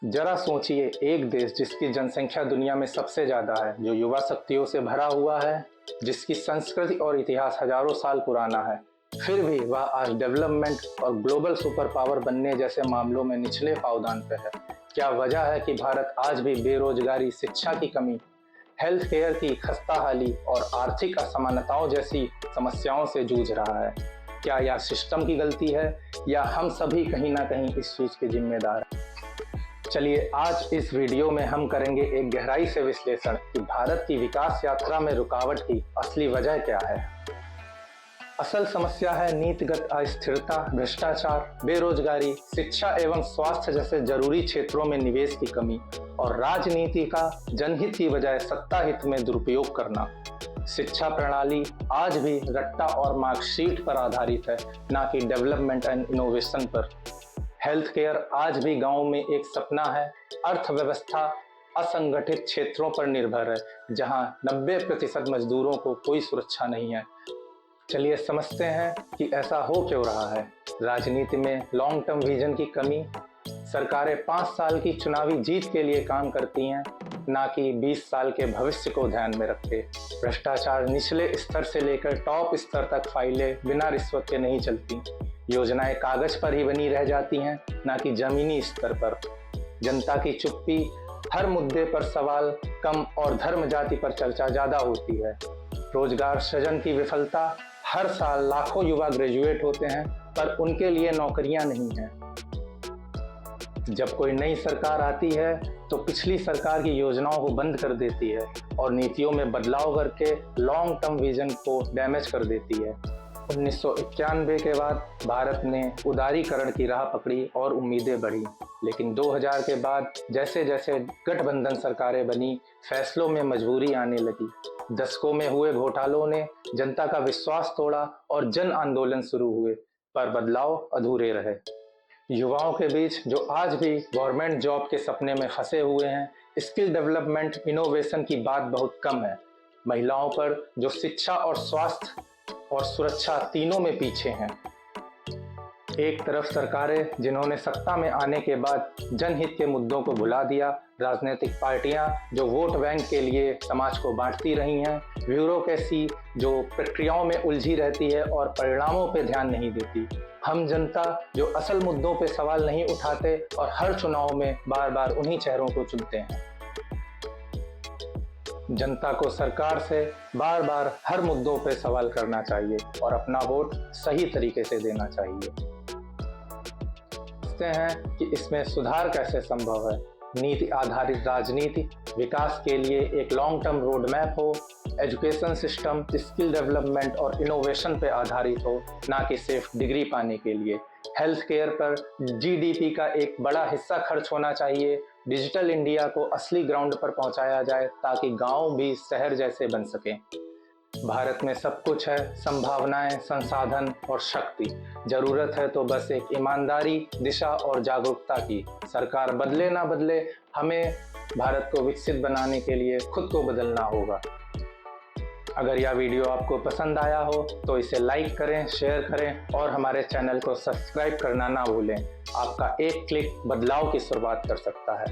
जरा सोचिए, एक देश जिसकी जनसंख्या दुनिया में सबसे ज्यादा है, जो युवा शक्तियों से भरा हुआ है, जिसकी संस्कृति और इतिहास हजारों साल पुराना है, फिर भी वह आज डेवलपमेंट और ग्लोबल सुपर पावर बनने जैसे मामलों में निचले पावदान पर है। क्या वजह है कि भारत आज भी बेरोजगारी, शिक्षा की कमी, हेल्थ केयर की खस्ताहाली और आर्थिक असमानताओं जैसी समस्याओं से जूझ रहा है? क्या यह सिस्टम की गलती है या हम सभी कहीं ना कहीं इस चीज के जिम्मेदार हैं? चलिए, आज इस वीडियो में हम करेंगे एक गहराई से विश्लेषण कि भारत की विकास यात्रा में रुकावट की असली वजह क्या है। असल समस्या है नीतिगत अस्थिरता, भ्रष्टाचार, बेरोजगारी, शिक्षा एवं स्वास्थ्य जैसे जरूरी क्षेत्रों में निवेश की कमी और राजनीति का जनहित की बजाय सत्ता हित में दुरुपयोग करना। शिक्षा प्रणाली आज भी रट्टा और मार्कशीट पर आधारित है, न कि डेवलपमेंट एंड इनोवेशन पर। हेल्थ केयर आज भी गांव में एक सपना है। अर्थव्यवस्था असंगठित क्षेत्रों पर निर्भर है, जहां 90% मजदूरों को कोई सुरक्षा नहीं है। चलिए समझते हैं कि ऐसा हो क्यों रहा है। राजनीति में लॉन्ग टर्म विजन की कमी। सरकारें 5 साल की चुनावी जीत के लिए काम करती हैं, ना कि 20 साल के भविष्य को ध्यान में रखते। भ्रष्टाचार निचले स्तर से लेकर टॉप स्तर तक फाइलें बिना रिश्वत के नहीं चलती। योजनाएं कागज पर ही बनी रह जाती हैं, ना कि जमीनी स्तर पर। जनता की चुप्पी, हर मुद्दे पर सवाल कम और धर्म जाति पर चर्चा ज्यादा होती है। रोजगार सृजन की विफलता, हर साल लाखों युवा ग्रेजुएट होते हैं पर उनके लिए नौकरियां नहीं हैं। जब कोई नई सरकार आती है तो पिछली सरकार की योजनाओं को बंद कर देती है और नीतियों में बदलाव करके लॉन्ग टर्म विजन को डैमेज कर देती है। 1991 के बाद भारत ने उदारीकरण की राह पकड़ी और उम्मीदें बढ़ी, लेकिन 2000 के बाद जैसे जैसे गठबंधन सरकारें बनी, फैसलों में मजबूरी आने लगी। दशकों में हुए घोटालों ने जनता का विश्वास तोड़ा और जन आंदोलन शुरू हुए, पर बदलाव अधूरे रहे। युवाओं के बीच जो आज भी गवर्नमेंट जॉब के सपने में फंसे हुए हैं, स्किल डेवलपमेंट, इनोवेशन की बात बहुत कम है। महिलाओं पर जो शिक्षा और स्वास्थ्य और सुरक्षा तीनों में पीछे हैं। एक तरफ सरकारें जिन्होंने सत्ता में आने के बाद जनहित के मुद्दों को भुला दिया, राजनीतिक पार्टियां जो वोट बैंक के लिए समाज को बांटती रही हैं, ब्यूरोक्रेसी जो प्रक्रियाओं में उलझी रहती है और परिणामों पर ध्यान नहीं देती, हम जनता जो असल मुद्दों पे सवाल नहीं उठाते और हर चुनाव में बार बार उन्हीं चेहरों को चुनते हैं। जनता को सरकार से बार बार हर मुद्दों पे सवाल करना चाहिए और अपना वोट सही तरीके से देना चाहिए। देखते हैं कि इसमें सुधार कैसे संभव है। नीति आधारित राजनीति, विकास के लिए एक लॉन्ग टर्म रोड मैप हो, एजुकेशन सिस्टम स्किल डेवलपमेंट और इनोवेशन पे आधारित हो, ना कि सिर्फ डिग्री पाने के लिए। हेल्थ केयर पर जीडीपी का एक बड़ा हिस्सा खर्च होना चाहिए। डिजिटल इंडिया को असली ग्राउंड पर पहुंचाया जाए ताकि गांव भी शहर जैसे बन सकें। भारत में सब कुछ है, संभावनाएं, संसाधन और शक्ति। जरूरत है तो बस एक ईमानदारी, दिशा और जागरूकता की। सरकार बदले ना बदले, हमें भारत को विकसित बनाने के लिए खुद को बदलना होगा। अगर यह वीडियो आपको पसंद आया हो तो इसे लाइक करें, शेयर करें और हमारे चैनल को सब्सक्राइब करना ना भूलें। आपका एक क्लिक बदलाव की शुरुआत कर सकता है।